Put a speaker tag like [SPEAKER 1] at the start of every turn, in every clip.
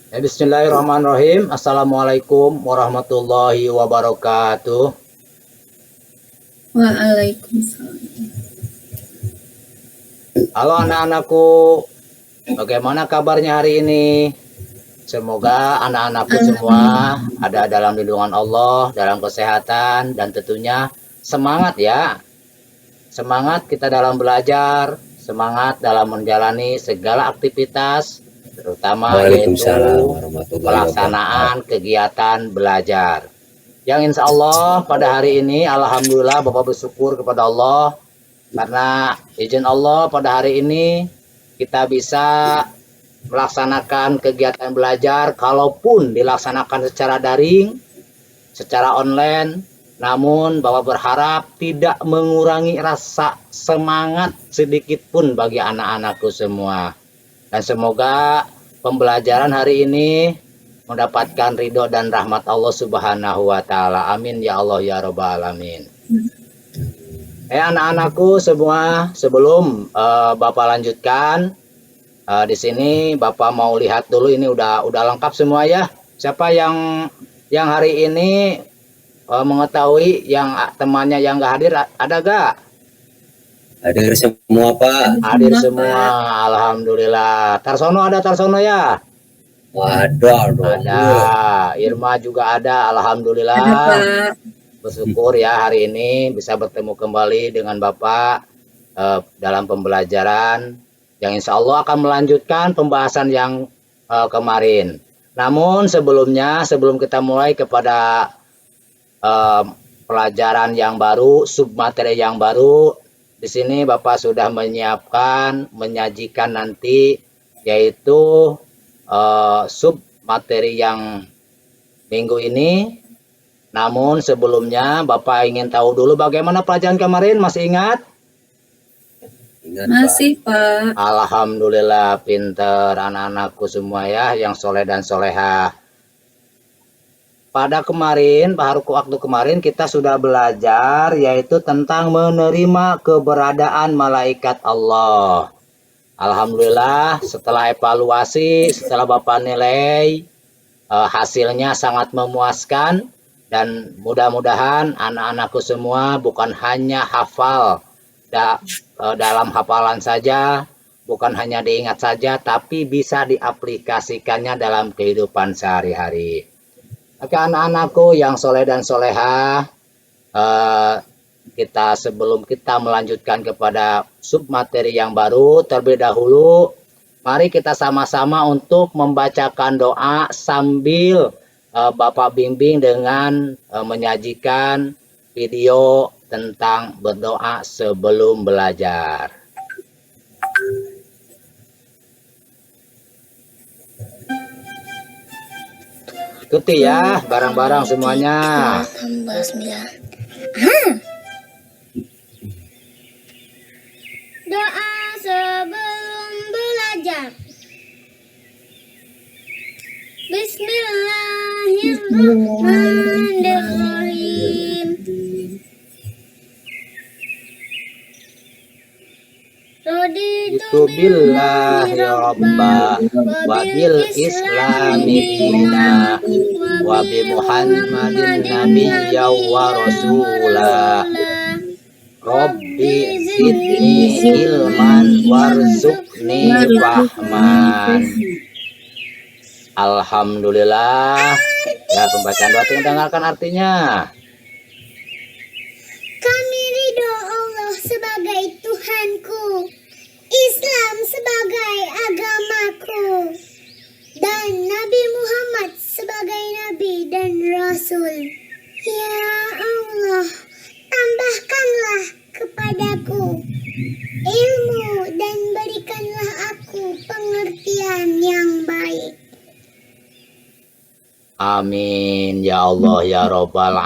[SPEAKER 1] Bismillahirrahmanirrahim. Assalamualaikum warahmatullahi wabarakatuh.
[SPEAKER 2] Waalaikumsalam.
[SPEAKER 1] Halo anak-anakku, bagaimana kabarnya hari ini? Semoga anak-anakku semua ada dalam lindungan Allah, dalam kesehatan, dan tentunya semangat ya. Semangat kita dalam belajar, semangat dalam menjalani segala aktivitas, terutama yaitu pelaksanaan kegiatan belajar. Yang insya Allah pada hari ini, alhamdulillah Bapak bersyukur kepada Allah karena izin Allah pada hari ini kita bisa melaksanakan kegiatan belajar, kalaupun dilaksanakan secara daring, secara online, namun Bapak berharap tidak mengurangi rasa semangat sedikit pun bagi anak-anakku semua. Dan semoga pembelajaran hari ini mendapatkan ridho dan rahmat Allah Subhanahu wa Ta'ala. Amin ya Allah ya Rabbal Alamin. Anak-anakku semua, sebelum Bapak lanjutkan, di sini Bapak mau lihat dulu ini udah lengkap semua ya. Siapa yang hari ini mengetahui yang temannya yang nggak hadir, ada gak?
[SPEAKER 3] Hadir semua Pak.
[SPEAKER 1] Hadir semua, alhamdulillah. Tarsono ada Tarsono ya?
[SPEAKER 3] Ada.
[SPEAKER 1] Irma juga ada, alhamdulillah.
[SPEAKER 2] Ada, Pak.
[SPEAKER 1] Bersyukur ya hari ini bisa bertemu kembali dengan Bapak dalam pembelajaran yang insya Allah akan melanjutkan pembahasan yang kemarin. Namun sebelum kita mulai kepada pelajaran yang baru, submateri yang baru, di sini Bapak sudah menyajikan nanti yaitu submateri yang minggu ini. Namun sebelumnya Bapak ingin tahu dulu bagaimana pelajaran kemarin, masih ingat?
[SPEAKER 2] Masih Pak.
[SPEAKER 1] Alhamdulillah pinter anak-anakku semua ya yang soleh dan solehah. Pada kemarin, waktu kemarin kita sudah belajar yaitu tentang menerima keberadaan malaikat Allah. Alhamdulillah setelah evaluasi, setelah Bapak nilai, hasilnya sangat memuaskan. Dan mudah-mudahan anak-anakku semua bukan hanya hafal dalam hafalan saja, bukan hanya diingat saja, tapi bisa diaplikasikannya dalam kehidupan sehari-hari. Oke anak-anakku yang soleh dan solehah, sebelum kita melanjutkan kepada submateri yang baru, terlebih dahulu mari kita sama-sama untuk membacakan doa sambil Bapak bimbing dengan menyajikan video tentang berdoa sebelum belajar. Ikuti ya, bareng-bareng semuanya.
[SPEAKER 4] Doa sebelum belajar. Bismillahirrahmanirrahim.
[SPEAKER 1] Itu billahi rabba wa bil islami dina wa bi muhammadin nabiyya wa rasula rabbi zidni ilman warzuqni fahman. Alhamdulillah. Ya, pembacaan doa dengarkan artinya.
[SPEAKER 4] Kami ridho Allah sebagai Tuhanku, Islam sebagai agamaku, dan Nabi Muhammad sebagai Nabi dan Rasul. Ya Allah, tambahkanlah kepadaku ilmu dan berikanlah aku pengertian yang baik.
[SPEAKER 1] Amin ya Allah ya Rabbal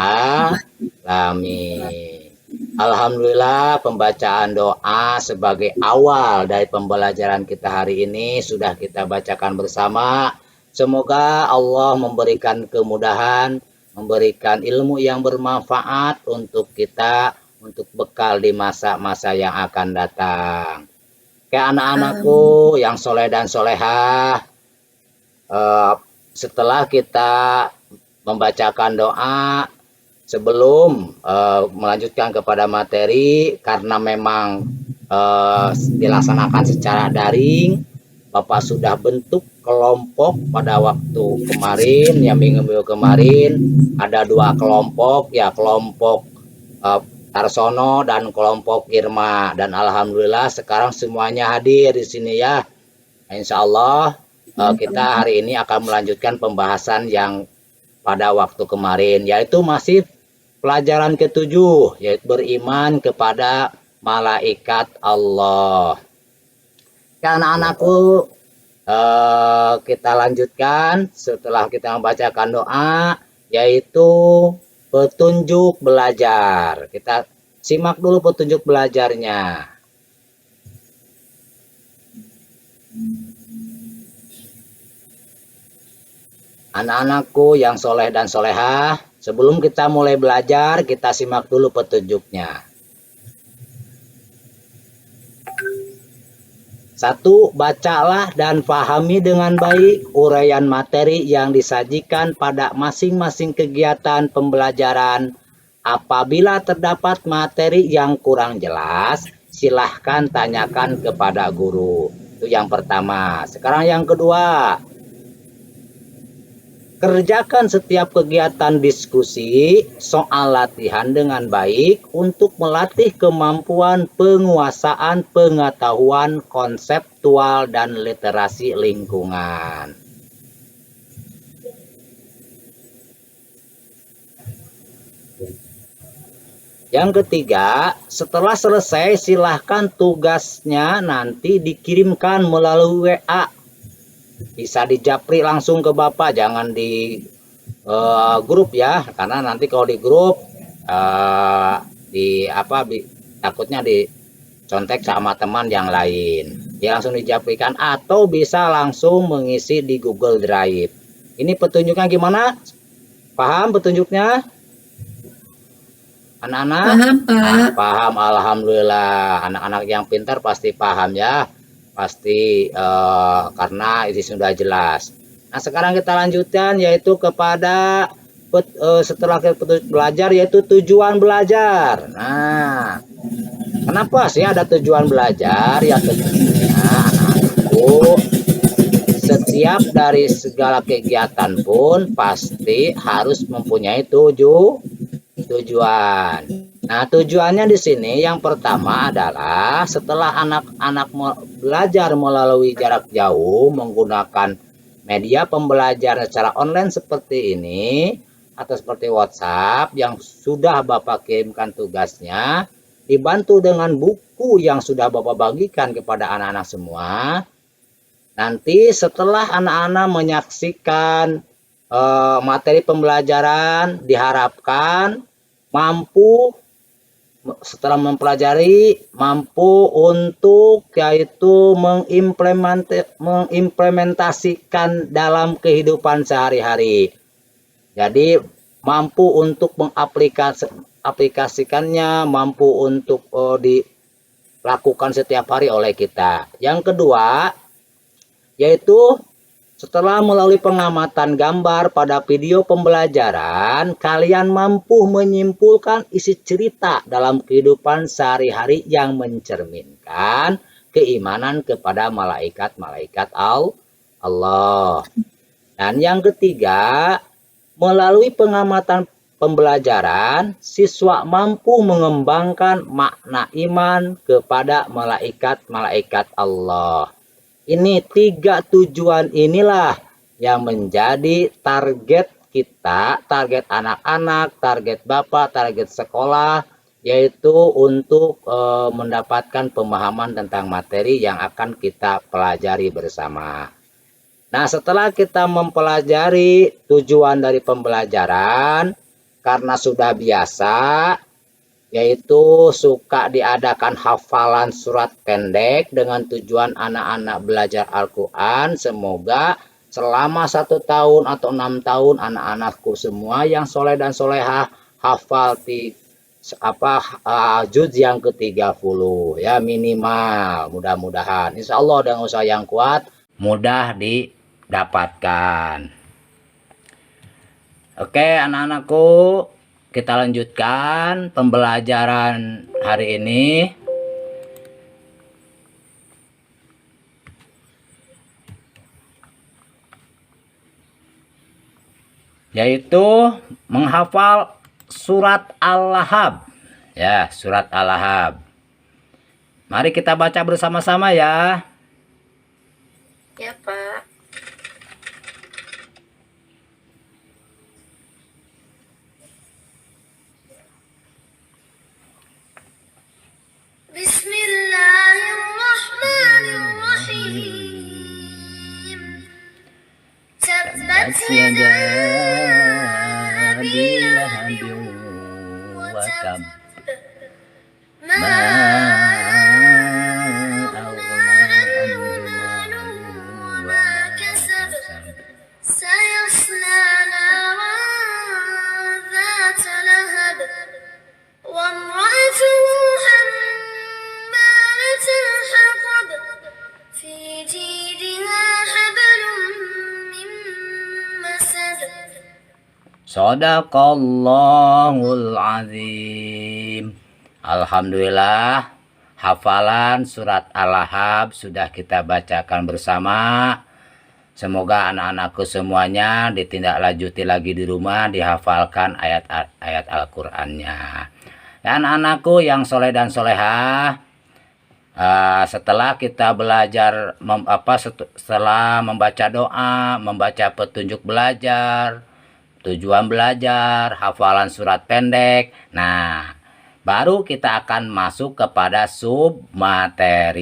[SPEAKER 1] Alamin. Alhamdulillah pembacaan doa sebagai awal dari pembelajaran kita hari ini sudah kita bacakan bersama. Semoga Allah memberikan kemudahan, memberikan ilmu yang bermanfaat untuk kita, untuk bekal di masa-masa yang akan datang. Kayak anak-anakku yang soleh dan solehah, setelah kita membacakan doa sebelum melanjutkan kepada materi, karena memang dilaksanakan secara daring, Bapak sudah bentuk kelompok pada waktu kemarin, yang minggu kemarin ada 2 kelompok, ya kelompok Tarsono dan kelompok Irma, dan alhamdulillah sekarang semuanya hadir di sini ya. Insya Allah kita hari ini akan melanjutkan pembahasan yang pada waktu kemarin, yaitu masih pelajaran ke-7, yaitu beriman kepada malaikat Allah. Ya, anak-anakku, kita lanjutkan setelah kita membacakan doa, yaitu petunjuk belajar. Kita simak dulu petunjuk belajarnya. Anak-anakku yang soleh dan solehah, sebelum kita mulai belajar, kita simak dulu petunjuknya. 1. Bacalah dan pahami dengan baik uraian materi yang disajikan pada masing-masing kegiatan pembelajaran. Apabila terdapat materi yang kurang jelas, silahkan tanyakan kepada guru. Itu yang pertama. Sekarang yang kedua. Kerjakan setiap kegiatan diskusi soal latihan dengan baik untuk melatih kemampuan penguasaan pengetahuan konseptual dan literasi lingkungan. Yang ketiga, setelah selesai silahkan tugasnya nanti dikirimkan melalui WA. Bisa di japri langsung ke Bapak, jangan di grup ya, karena nanti kalau di grup takutnya dicontek sama teman yang lain. Ya langsung dijaprikan, atau bisa langsung mengisi di Google Drive. Ini petunjuknya gimana? Paham petunjuknya? Anak-anak?
[SPEAKER 2] Paham, Pak.
[SPEAKER 1] Paham, alhamdulillah. Anak-anak yang pintar pasti paham ya. Pasti karena ini sudah jelas. Nah sekarang kita lanjutkan, yaitu kepada setelah kita belajar, yaitu tujuan belajar. Nah kenapa sih ada tujuan belajar? Ya tentunya anak-anakku, setiap dari segala kegiatan pun pasti harus mempunyai tujuan. Nah, tujuannya di sini yang pertama adalah setelah anak-anak belajar melalui jarak jauh menggunakan media pembelajaran secara online seperti ini atau seperti WhatsApp yang sudah Bapak kirimkan tugasnya, dibantu dengan buku yang sudah Bapak bagikan kepada anak-anak semua. Nanti setelah anak-anak menyaksikan materi pembelajaran, diharapkan mampu setelah mempelajari mampu untuk yaitu mengimplementasikan dalam kehidupan sehari-hari. Jadi mampu untuk mengaplikasikannya, mampu untuk dilakukan setiap hari oleh kita. Yang kedua yaitu setelah melalui pengamatan gambar pada video pembelajaran, kalian mampu menyimpulkan isi cerita dalam kehidupan sehari-hari yang mencerminkan keimanan kepada malaikat-malaikat Allah. Dan yang ketiga, melalui pengamatan pembelajaran, siswa mampu mengembangkan makna iman kepada malaikat-malaikat Allah. Ini 3 tujuan inilah yang menjadi target kita, target anak-anak, target Bapak, target sekolah, yaitu untuk mendapatkan pemahaman tentang materi yang akan kita pelajari bersama. Nah, setelah kita mempelajari tujuan dari pembelajaran, karena sudah biasa, yaitu suka diadakan hafalan surat pendek dengan tujuan anak-anak belajar Al-Quran. Semoga selama 1 tahun atau 6 tahun anak-anakku semua yang soleh dan solehah hafal juz yang ke-30 ya minimal. Mudah-mudahan insya Allah dengan usaha yang kuat mudah didapatkan. Oke, anak-anakku, kita lanjutkan pembelajaran hari ini. Yaitu menghafal surat Al-Lahab. Ya, surat Al-Lahab. Mari kita baca bersama-sama ya.
[SPEAKER 2] Ya, Pak.
[SPEAKER 4] Bismillahirrahmanirrahim. Tabbat
[SPEAKER 1] Yada
[SPEAKER 4] Abi
[SPEAKER 1] bilahabin wa tab.
[SPEAKER 4] ma
[SPEAKER 1] Ma
[SPEAKER 4] سيصلى نارا ذات لهب وامرأته حمالة الحطب في جيدها حبل من مسد.
[SPEAKER 1] Shadaqallahul azim. Alhamdulillah, hafalan surat Al-Lahab sudah kita bacakan bersama. Semoga anak-anakku semuanya ditindaklanjuti lagi di rumah, dihafalkan ayat-ayat Al-Qur'annya. Dan anak-anakku yang soleh dan solehah, setelah kita belajar setelah membaca doa, membaca petunjuk belajar, tujuan belajar, hafalan surat pendek, nah baru kita akan masuk kepada submateri.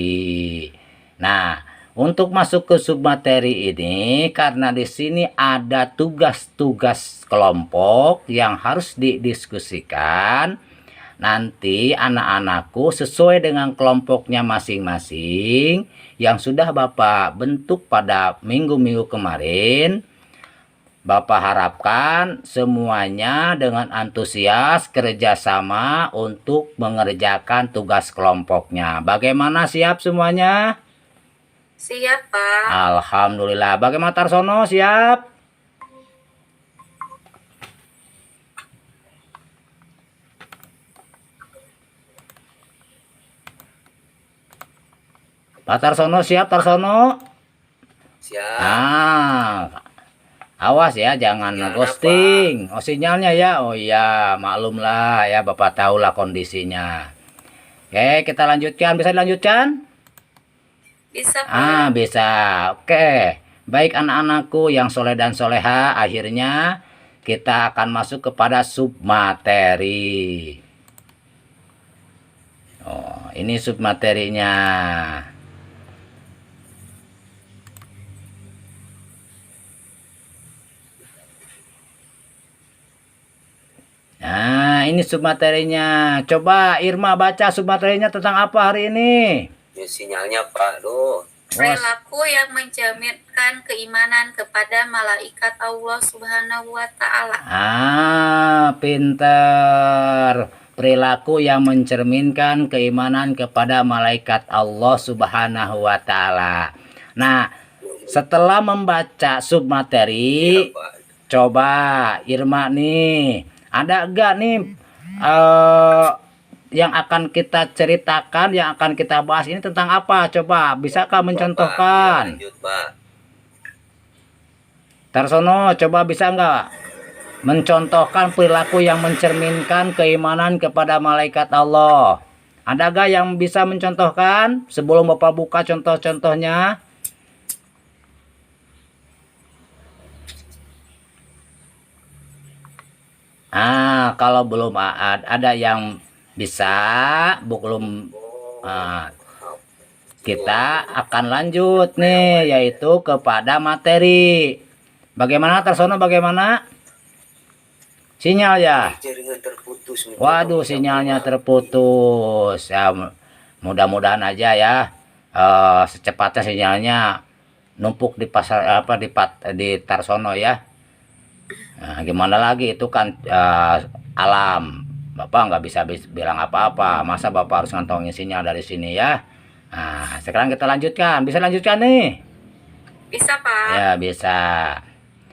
[SPEAKER 1] Nah, untuk masuk ke submateri ini, karena di sini ada tugas-tugas kelompok yang harus didiskusikan. Nanti anak-anakku sesuai dengan kelompoknya masing-masing yang sudah Bapak bentuk pada minggu-minggu kemarin. Bapak harapkan semuanya dengan antusias kerjasama untuk mengerjakan tugas kelompoknya. Bagaimana, siap semuanya?
[SPEAKER 2] Siap, Pak.
[SPEAKER 1] Alhamdulillah. Bagaimana Tarsono, siap? Pak Tarsono siap, Tarsono?
[SPEAKER 3] Siap.
[SPEAKER 1] Awas ya, jangan
[SPEAKER 3] Ya,
[SPEAKER 1] ghosting. Oh, sinyalnya ya. Oh iya, maklum lah ya, Bapak tahulah kondisinya. Oke, kita lanjutkan. Bisa dilanjutkan?
[SPEAKER 2] Bisa, Pak.
[SPEAKER 1] Bisa. Oke. Baik anak-anakku yang soleh dan soleha, akhirnya kita akan masuk kepada submateri. Oh, ini submaterinya. Nah, ini submaterinya. Coba Irma baca submaterinya tentang apa hari ini?
[SPEAKER 3] Ini sinyalnya Pak, duh.
[SPEAKER 2] Perilaku yang mencerminkan keimanan kepada malaikat Allah Subhanahu wa Ta'ala.
[SPEAKER 1] Pinter. Perilaku yang mencerminkan keimanan kepada malaikat Allah Subhanahu wa Ta'ala. Nah, setelah membaca submateri,
[SPEAKER 3] Iya, Pak.
[SPEAKER 1] coba Irma nih, ada enggak nih yang akan kita ceritakan, yang akan kita bahas ini tentang apa? Coba, bisakah mencontohkan?
[SPEAKER 3] Lanjut, Pak.
[SPEAKER 1] Tarsono, coba bisa enggak mencontohkan perilaku yang mencerminkan keimanan kepada malaikat Allah? Ada enggak yang bisa mencontohkan sebelum Bapak buka contoh-contohnya? Kalau belum ada yang bisa, belum, kita akan lanjut nih, yaitu kepada materi. Bagaimana Tarsono, bagaimana? Sinyal ya?
[SPEAKER 3] Jaringan terputus.
[SPEAKER 1] Waduh, sinyalnya terputus. Ya, mudah-mudahan aja ya, secepatnya sinyalnya numpuk di pasar di Tarsono ya. Nah, gimana lagi, itu kan alam. Bapak nggak bisa bilang apa-apa. Masa Bapak harus ngantongin sinyal dari sini ya. Nah, sekarang kita lanjutkan. Bisa lanjutkan nih?
[SPEAKER 2] Bisa, Pak.
[SPEAKER 1] Ya, bisa.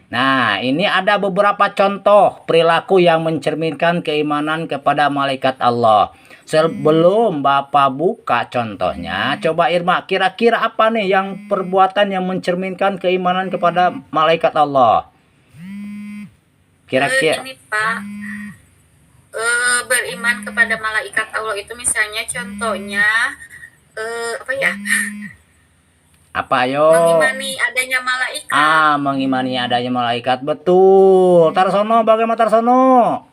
[SPEAKER 1] Nah, ini ada beberapa contoh perilaku yang mencerminkan keimanan kepada malaikat Allah. Sebelum Bapak buka contohnya, coba Irma, kira-kira apa nih yang perbuatan yang mencerminkan keimanan kepada malaikat Allah? Kira-kira
[SPEAKER 2] Ini Pak, beriman kepada malaikat Allah itu misalnya contohnya apa ya?
[SPEAKER 1] apa ayo?
[SPEAKER 2] Mengimani adanya malaikat.
[SPEAKER 1] Mengimani adanya malaikat. Betul. Tarsono, bagaimana Tarsono?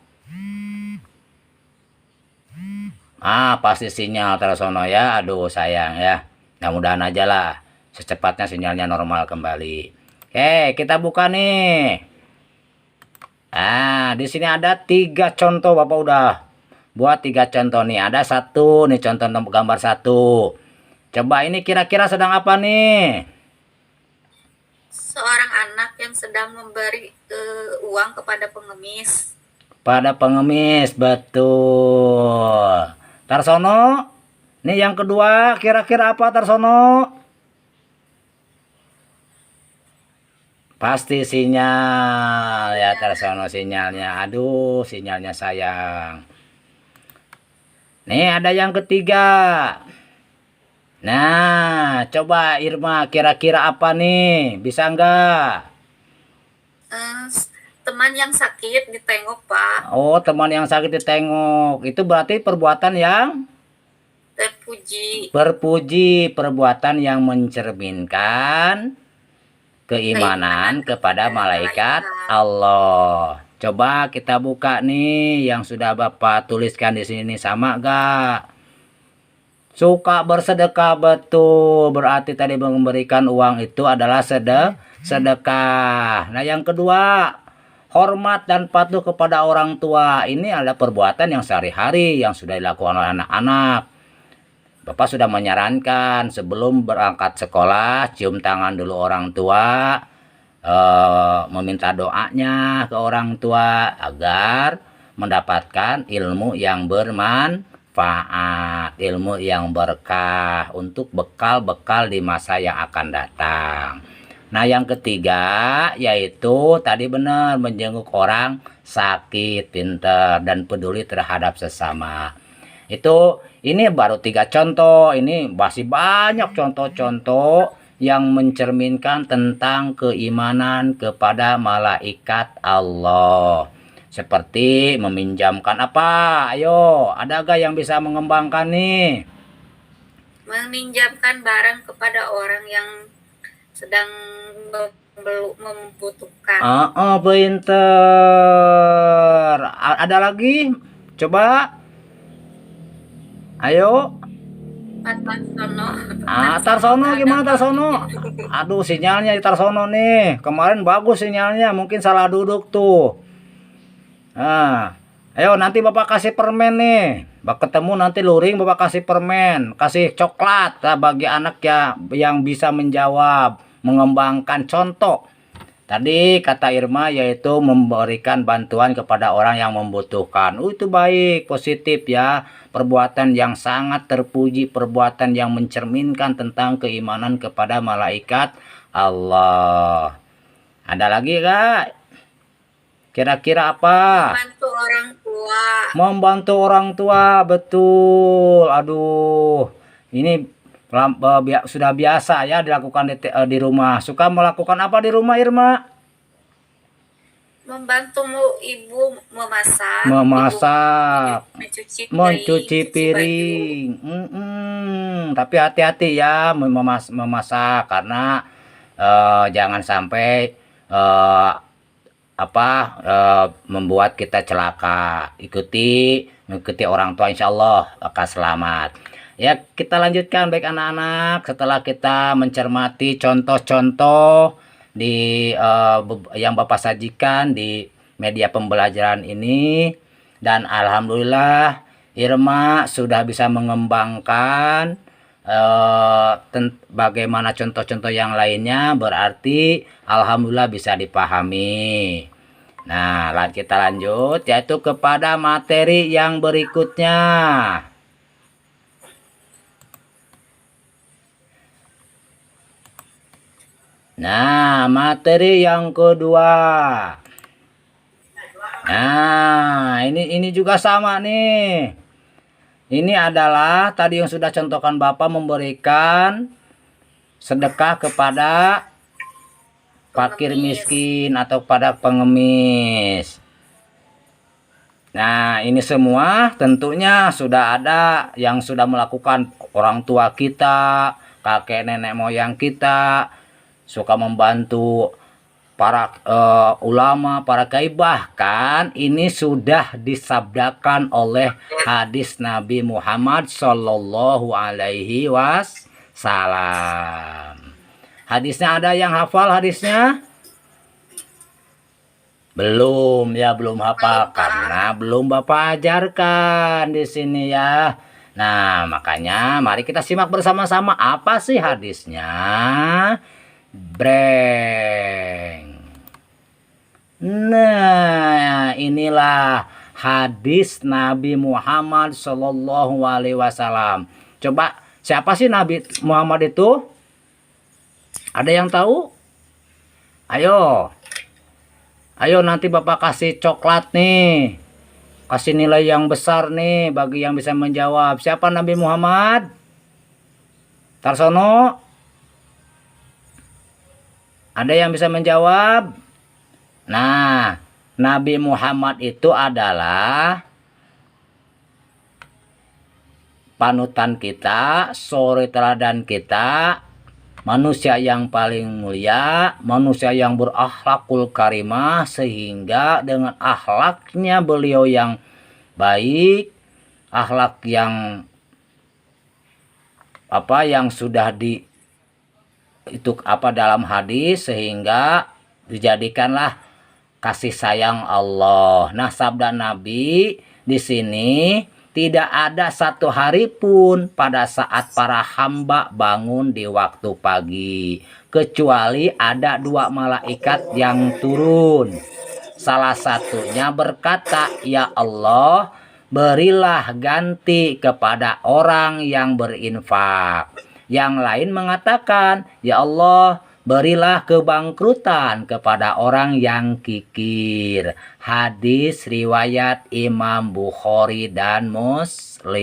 [SPEAKER 1] Pasti sinyal Tarsono ya. Aduh sayang ya. Mudah-mudahan aja lah. Secepatnya sinyalnya normal kembali. Oke, kita buka nih. Di sini ada 3 contoh, Bapak udah buat 3 contoh nih. Ada satu nih contoh gambar 1. Coba ini kira-kira sedang apa nih?
[SPEAKER 2] Seorang anak yang sedang memberi uang kepada pengemis.
[SPEAKER 1] Pada pengemis, betul. Tarsono, ini yang kedua, kira-kira apa Tarsono? Pasti sinyal ya Tarsono, sinyalnya. Aduh, sinyalnya sayang. Nih ada yang ketiga. Nah, coba Irma, kira-kira apa nih? Bisa enggak?
[SPEAKER 2] Teman yang sakit ditengok Pak.
[SPEAKER 1] Oh, teman yang sakit ditengok. Itu berarti perbuatan yang
[SPEAKER 2] Terpuji.
[SPEAKER 1] perbuatan yang mencerminkan keimanan kepada malaikat Allah. Coba kita buka nih yang sudah Bapak tuliskan di sini, sama gak? Suka bersedekah, betul. Berarti tadi memberikan uang itu adalah sedekah. Nah, yang kedua, hormat dan patuh kepada orang tua. Ini adalah perbuatan yang sehari-hari yang sudah dilakukan oleh anak-anak. Bapak sudah menyarankan sebelum berangkat sekolah, cium tangan dulu orang tua, meminta doanya ke orang tua agar mendapatkan ilmu yang bermanfaat, ilmu yang berkah untuk bekal-bekal di masa yang akan datang. Nah, yang ketiga yaitu tadi benar menjenguk orang sakit, pintar dan peduli terhadap sesama. Ini baru 3 contoh. Ini masih banyak contoh-contoh yang mencerminkan tentang keimanan kepada malaikat Allah. Seperti meminjamkan apa? Ayo, ada gak yang bisa mengembangkan nih?
[SPEAKER 2] Meminjamkan barang kepada orang yang sedang membutuhkan.
[SPEAKER 1] Pinter. Ada lagi? Coba. Ayo. Tarsono gimana Tarsono? Aduh, sinyalnya di Tarsono nih. Kemarin bagus sinyalnya, mungkin salah duduk tuh. Ayo nanti Bapak kasih permen nih. Ketemu nanti luring, Bapak kasih permen, kasih coklat bagi anak ya yang bisa menjawab, mengembangkan contoh. Tadi kata Irma yaitu memberikan bantuan kepada orang yang membutuhkan. Itu baik, positif ya. Perbuatan yang sangat terpuji, perbuatan yang mencerminkan tentang keimanan kepada malaikat Allah. Ada lagi Kak? Kira-kira apa?
[SPEAKER 2] Membantu orang tua.
[SPEAKER 1] Membantu orang tua, betul. Aduh, ini sudah biasa ya dilakukan di rumah. Suka melakukan apa di rumah Irma?
[SPEAKER 2] Membantu ibu memasak.
[SPEAKER 1] Mencuci piring. Tapi hati-hati ya memasak karena jangan sampai membuat kita celaka. Ikuti orang tua, insya Allah akan selamat. Ya, kita lanjutkan baik anak-anak. Setelah kita mencermati contoh-contoh yang Bapak sajikan di media pembelajaran ini, dan alhamdulillah Irma sudah bisa mengembangkan bagaimana contoh-contoh yang lainnya, berarti alhamdulillah bisa dipahami. Nah, kita lanjut yaitu kepada materi yang berikutnya. Nah, materi yang kedua. Nah, ini juga sama nih. Ini adalah tadi yang sudah contohkan Bapak, memberikan sedekah kepada fakir miskin atau pada pengemis. Nah, ini semua tentunya sudah ada yang sudah melakukan, orang tua kita, kakek nenek moyang kita, suka membantu para ulama, para kiai. Bahkan ini sudah disabdakan oleh hadis Nabi Muhammad Shallallahu Alaihi Wasallam. Hadisnya ada yang hafal hadisnya? Belum ya, belum hafal karena belum Bapak ajarkan di sini ya. Nah, makanya mari kita simak bersama-sama apa sih hadisnya. Breng. Nah, inilah hadis Nabi Muhammad Shallallahu Alaihi Wasallam. Coba, siapa sih Nabi Muhammad itu? Ada yang tahu? Ayo. Ayo, nanti Bapak kasih coklat nih. Kasih nilai yang besar nih bagi yang bisa menjawab. Siapa Nabi Muhammad? Tarsono? Ada yang bisa menjawab? Nah, Nabi Muhammad itu adalah panutan kita, suri teladan kita, manusia yang paling mulia, manusia yang berakhlakul karimah, sehingga dengan akhlaknya beliau yang baik, akhlak yang yang sudah dalam hadis, sehingga dijadikanlah kasih sayang Allah. Nah, sabda Nabi di sini, tidak ada satu hari pun pada saat para hamba bangun di waktu pagi, kecuali ada 2 malaikat yang turun. Salah satunya berkata, "Ya Allah, berilah ganti kepada orang yang berinfak." Yang lain mengatakan, "Ya Allah, berilah kebangkrutan kepada orang yang kikir." Hadis riwayat Imam Bukhari dan Muslim.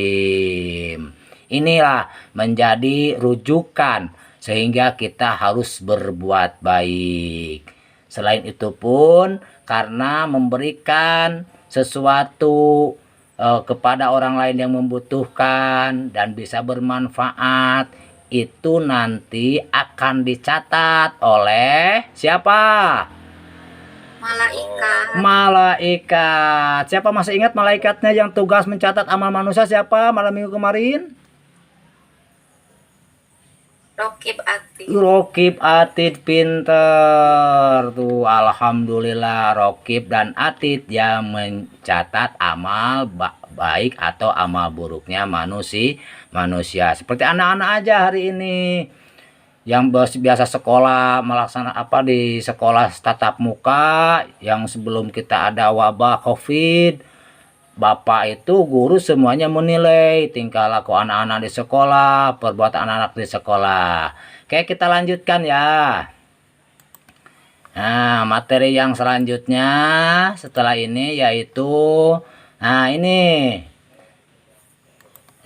[SPEAKER 1] Inilah menjadi rujukan sehingga kita harus berbuat baik. Selain itu pun, karena memberikan sesuatu kepada orang lain yang membutuhkan dan bisa bermanfaat, itu nanti akan dicatat oleh siapa?
[SPEAKER 2] Malaikat.
[SPEAKER 1] Malaikat. Siapa masih ingat malaikatnya yang tugas mencatat amal manusia siapa malam minggu kemarin?
[SPEAKER 2] Rokib Atid.
[SPEAKER 1] Rokib Atid, pinter tuh, alhamdulillah. Rokib dan Atid yang mencatat amal baik atau amal buruknya manusia. Seperti anak-anak aja hari ini yang biasa sekolah, melaksanakan di sekolah tatap muka, yang sebelum kita ada wabah COVID, Bapak itu guru semuanya menilai tingkah laku anak-anak di sekolah, perbuatan anak-anak di sekolah. Oke, kita lanjutkan ya. Nah, materi yang selanjutnya setelah ini yaitu, nah ini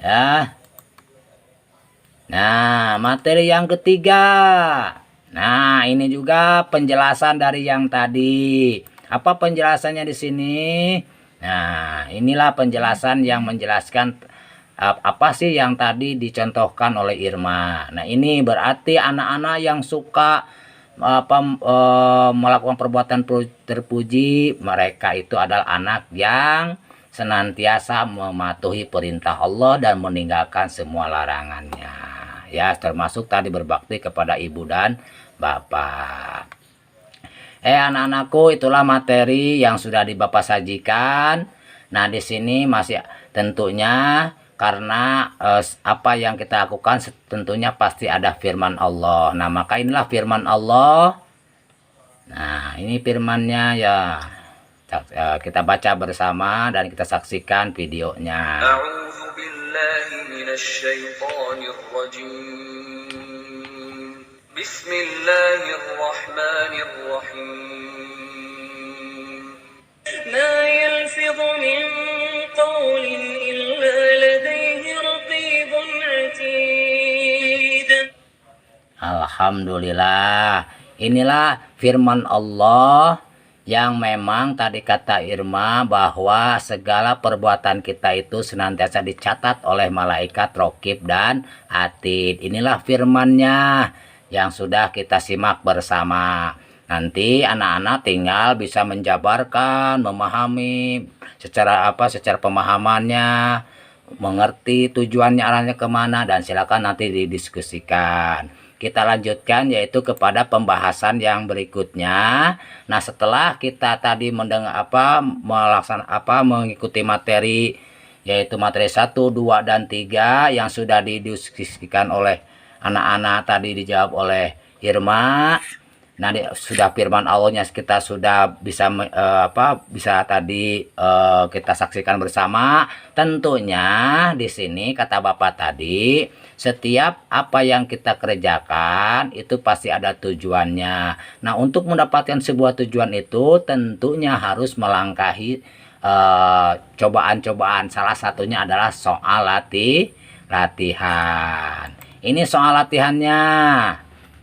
[SPEAKER 1] ya. Nah, materi yang ketiga. Nah, ini juga penjelasan dari yang tadi. Apa penjelasannya di sini? Nah, inilah penjelasan yang menjelaskan apa sih yang tadi dicontohkan oleh Irma. Nah, ini berarti anak-anak yang suka melakukan perbuatan terpuji, mereka itu adalah anak yang senantiasa mematuhi perintah Allah dan meninggalkan semua larangannya. Ya, termasuk tadi berbakti kepada ibu dan bapak. Anak-anakku, itulah materi yang sudah Bapak sajikan. Nah, di sini masih tentunya karena apa yang kita lakukan tentunya pasti ada firman Allah. Nah, maka inilah firman Allah. Nah, ini firmannya ya. Kita baca bersama dan kita saksikan videonya.
[SPEAKER 3] Bismillahirrahmanirrahim.
[SPEAKER 5] ما يلفظ من قول إلا لديه رقيب عتيد.
[SPEAKER 1] Alhamdulillah. Inilah firman Allah yang memang tadi kata Irma bahwa segala perbuatan kita itu senantiasa dicatat oleh malaikat Raqib dan Atid. Inilah firmannya yang sudah kita simak bersama. Nanti anak-anak tinggal bisa menjabarkan, memahami secara pemahamannya, mengerti tujuannya arahnya kemana, dan silakan nanti didiskusikan. Kita lanjutkan yaitu kepada pembahasan yang berikutnya. Nah, setelah kita tadi mengikuti materi yaitu materi 1, 2 dan 3 yang sudah didiskusikan oleh anak-anak, tadi dijawab oleh Irma. Nah, sudah firman Allahnya kita sudah bisa kita saksikan bersama. Tentunya di sini kata Bapak tadi, setiap apa yang kita kerjakan itu pasti ada tujuannya. Nah, untuk mendapatkan sebuah tujuan itu tentunya harus melangkahi cobaan-cobaan. Salah satunya adalah soal latihan. Ini soal latihannya.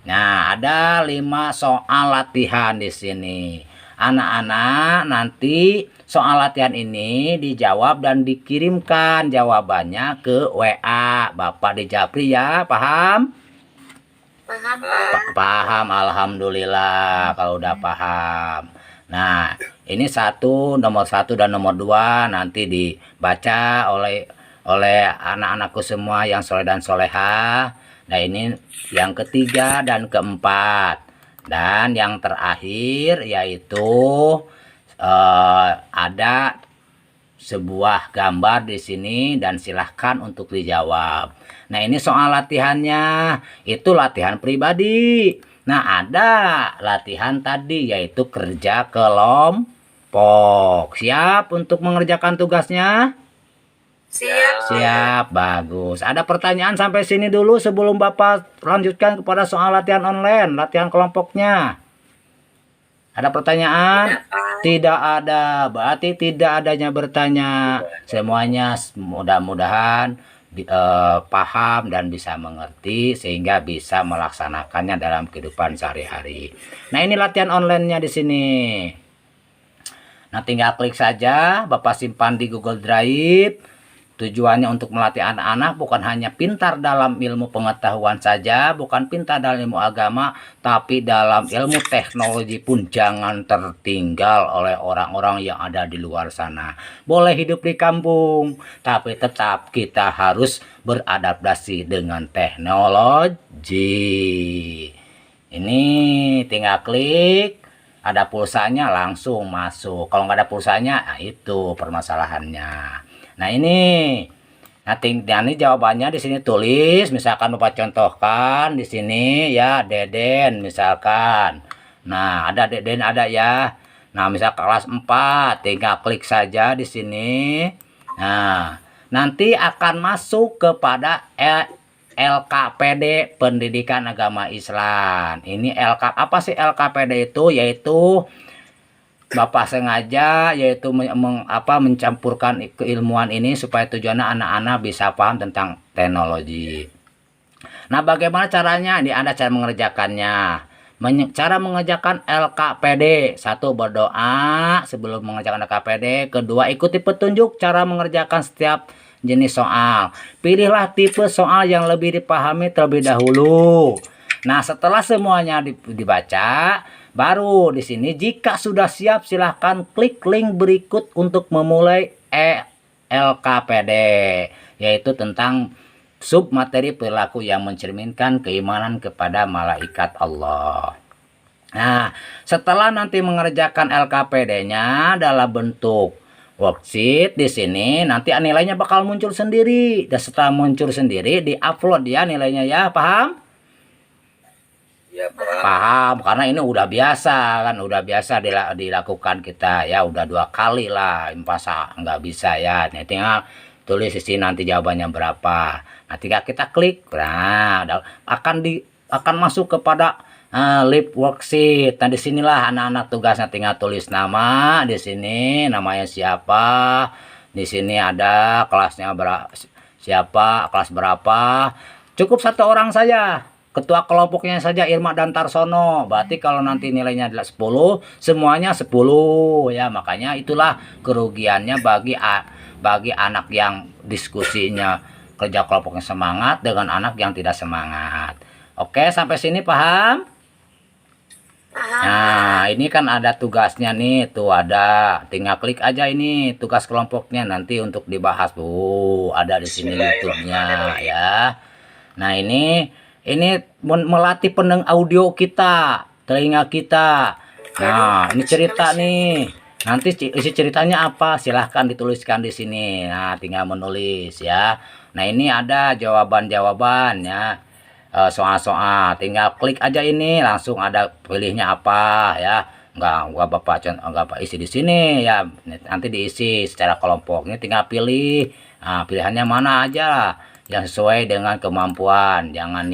[SPEAKER 1] Nah, ada 5 soal latihan di sini. Anak-anak nanti soal latihan ini dijawab dan dikirimkan jawabannya ke WA Bapak di Japri ya, paham?
[SPEAKER 2] Paham, Pak.
[SPEAKER 1] Paham, alhamdulillah kalau udah paham. Nah, ini nomor 1 dan nomor 2 nanti dibaca oleh anak-anakku semua yang soleh dan solehah. Nah, ini yang ketiga dan keempat. Dan yang terakhir yaitu ada sebuah gambar di sini dan silahkan untuk dijawab. Nah, ini soal latihannya. Itu latihan pribadi. Nah, ada latihan tadi yaitu kerja kelompok. Siap untuk mengerjakan tugasnya? Siap, bagus. Ada pertanyaan sampai sini dulu sebelum Bapak lanjutkan kepada soal latihan online, latihan kelompoknya. Ada pertanyaan? Tidak ada, berarti tidak adanya bertanya. Semuanya mudah-mudahan paham dan bisa mengerti sehingga bisa melaksanakannya dalam kehidupan sehari-hari. Nah, ini latihan online-nya di sini. Nah, tinggal klik saja, Bapak simpan di Google Drive. Tujuannya untuk melatih anak-anak bukan hanya pintar dalam ilmu pengetahuan saja, bukan pintar dalam ilmu agama, tapi dalam ilmu teknologi pun jangan tertinggal oleh orang-orang yang ada di luar sana. Boleh hidup di kampung, tapi tetap kita harus beradaptasi dengan teknologi. Ini tinggal klik, ada pulsanya langsung masuk. Kalau nggak ada pulsanya, nah itu permasalahannya. Nah, ini jawabannya di sini tulis, misalkan Bapak contohkan di sini ya, Deden misalkan. Nah, ada Deden ada ya. Nah, misal kelas 4, tinggal klik saja di sini. Nah, nanti akan masuk kepada LKPD Pendidikan Agama Islam. Ini apa sih LKPD itu? Yaitu Bapak sengaja yaitu mencampurkan keilmuan ini supaya tujuannya anak-anak bisa paham tentang teknologi. Nah, bagaimana caranya? Ini ada cara mengerjakannya. Cara mengerjakan LKPD. 1, berdoa sebelum mengerjakan LKPD. 2, ikuti petunjuk cara mengerjakan setiap jenis soal. Pilihlah tipe soal yang lebih dipahami terlebih dahulu. Nah, setelah semuanya dibaca, baru di sini jika sudah siap silahkan klik link berikut untuk memulai LKPD, yaitu tentang sub materi perilaku yang mencerminkan keimanan kepada malaikat Allah. Nah, setelah nanti mengerjakan LKPD-nya dalam bentuk worksheet di sini, nanti nilainya bakal muncul sendiri. Dan setelah muncul sendiri, di-upload ya nilainya ya, paham?
[SPEAKER 3] Ya, Pak.
[SPEAKER 1] Paham, karena ini udah biasa kan, udah biasa dilakukan kita ya, udah 2 kali lah, masa nggak bisa ya. Nah, tinggal tulis di sini nanti jawabannya berapa. Nah, tinggal kita klik, nah akan akan masuk kepada lip worksheet. Nah, disinilah anak-anak tugasnya tinggal tulis nama di sini, namanya siapa. Di sini ada kelasnya siapa, kelas berapa. Cukup satu orang saja. Ketua kelompoknya saja Irma dan Tarsono. Berarti kalau nanti nilainya adalah 10, semuanya 10 ya. Makanya itulah kerugiannya bagi anak yang diskusinya kerja kelompoknya semangat dengan anak yang tidak semangat. Oke, sampai sini paham?
[SPEAKER 2] Paham.
[SPEAKER 1] Nah, ini kan ada tugasnya nih, tuh ada. Tinggal klik aja ini tugas kelompoknya nanti untuk dibahas. Ada di sini YouTube-nya ya. Nah, ini melatih pendengar audio kita, telinga kita. Nah, ini cerita nih. Nanti isi ceritanya apa? Silahkan dituliskan di sini. Nah, tinggal menulis ya. Nah, ini ada jawaban-jawaban ya. Soal-soal, tinggal klik aja ini, langsung ada pilihnya apa ya. Enggak Bapak isi di sini ya. Nanti diisi secara kelompok. Ini tinggal pilih. Nah, pilihannya mana aja lah yang sesuai dengan kemampuan. Jangan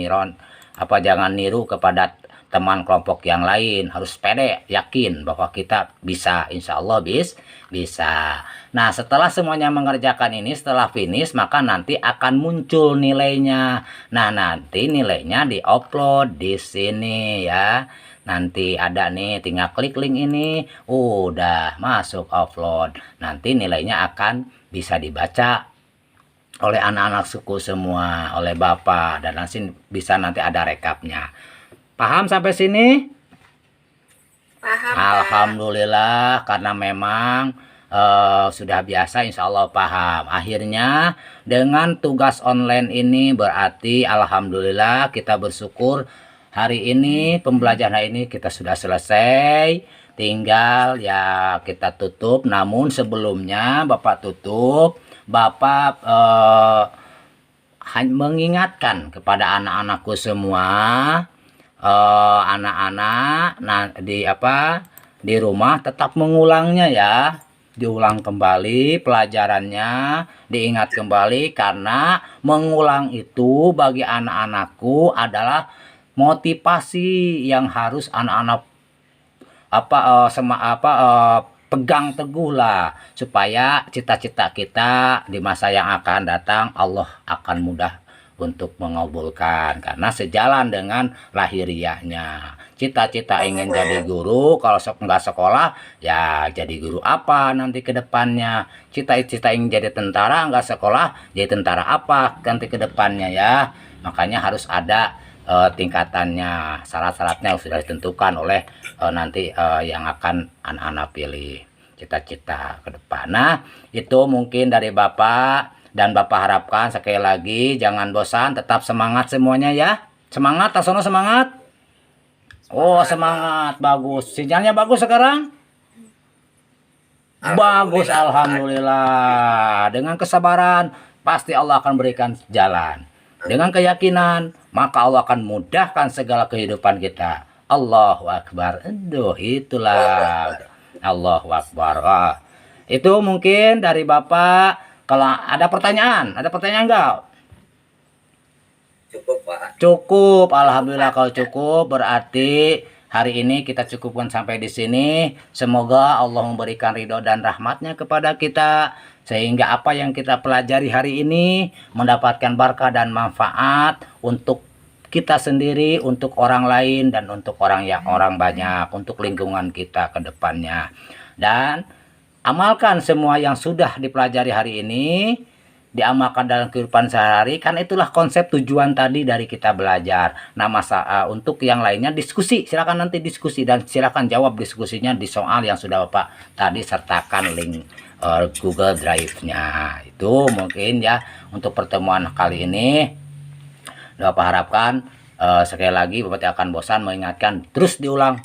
[SPEAKER 1] niru kepada teman kelompok yang lain. Harus pede, yakin bahwa kita bisa, insya Allah bisa. Nah, setelah semuanya mengerjakan ini, setelah finish, maka nanti akan muncul nilainya. Nah, nanti nilainya diupload di sini ya. Nanti ada nih, tinggal klik link ini, udah masuk upload. Nanti nilainya akan bisa dibaca oleh anak-anak suku semua, oleh Bapak, dan nanti bisa nanti ada rekapnya. Paham sampai sini?
[SPEAKER 2] Paham, Pak.
[SPEAKER 1] Alhamdulillah, karena memang sudah biasa, insya Allah paham. Akhirnya dengan tugas online ini berarti alhamdulillah kita bersyukur hari ini pembelajaran hari ini kita sudah selesai. Tinggal ya kita tutup. Namun sebelumnya Bapak tutup, Bapak mengingatkan kepada anak-anakku semua, anak-anak di rumah tetap mengulangnya ya, diulang kembali pelajarannya, diingat kembali, karena mengulang itu bagi anak-anakku adalah motivasi yang harus anak-anak pegang teguh lah, supaya cita-cita kita di masa yang akan datang Allah akan mudah untuk mengabulkan, karena sejalan dengan lahiriahnya. Cita-cita ingin jadi guru, kalau nggak sekolah ya jadi guru apa nanti ke depannya. Cita-cita ingin jadi tentara, nggak sekolah jadi tentara apa nanti ke depannya ya. Makanya harus ada tingkatannya, syarat-syaratnya sudah ditentukan oleh nanti yang akan anak-anak pilih cita-cita ke depan. Nah, itu mungkin dari Bapak. Dan Bapak harapkan sekali lagi jangan bosan, tetap semangat semuanya ya. Semangat, Tasono semangat. Oh, semangat, bagus. Sinyalnya bagus sekarang? Bagus, alhamdulillah. Dengan kesabaran pasti Allah akan berikan jalan. Dengan keyakinan maka Allah akan mudahkan segala kehidupan kita. Allahu Akbar. Aduh, itulah. Allahu Akbar. Itu mungkin dari Bapak. Kalau ada pertanyaan enggak?
[SPEAKER 3] Cukup, Pak.
[SPEAKER 1] Cukup, alhamdulillah. Kalau cukup berarti hari ini kita cukupkan sampai di sini. Semoga Allah memberikan ridho dan rahmatnya kepada kita, sehingga apa yang kita pelajari hari ini mendapatkan berkah dan manfaat untuk kita sendiri, untuk orang lain, dan untuk orang banyak, untuk lingkungan kita ke depannya. Dan amalkan semua yang sudah dipelajari hari ini, diamalkan dalam kehidupan sehari-hari, kan itulah konsep tujuan tadi dari kita belajar. Nah, untuk yang lainnya diskusi, silakan nanti diskusi, dan silakan jawab diskusinya di soal yang sudah Bapak tadi sertakan link Google Drive-nya. Itu mungkin ya untuk pertemuan kali ini. Bapak harapkan sekali lagi Bapak tidak akan bosan mengingatkan, terus diulang,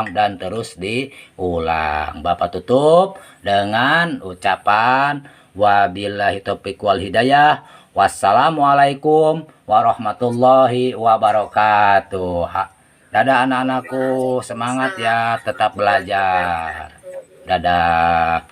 [SPEAKER 1] dan terus diulang. Bapak tutup dengan ucapan wabillahi taufiq wal hidayah. Wassalamualaikum warahmatullahi wabarakatuh. Dadah anak-anakku, semangat ya, tetap belajar. Dadah.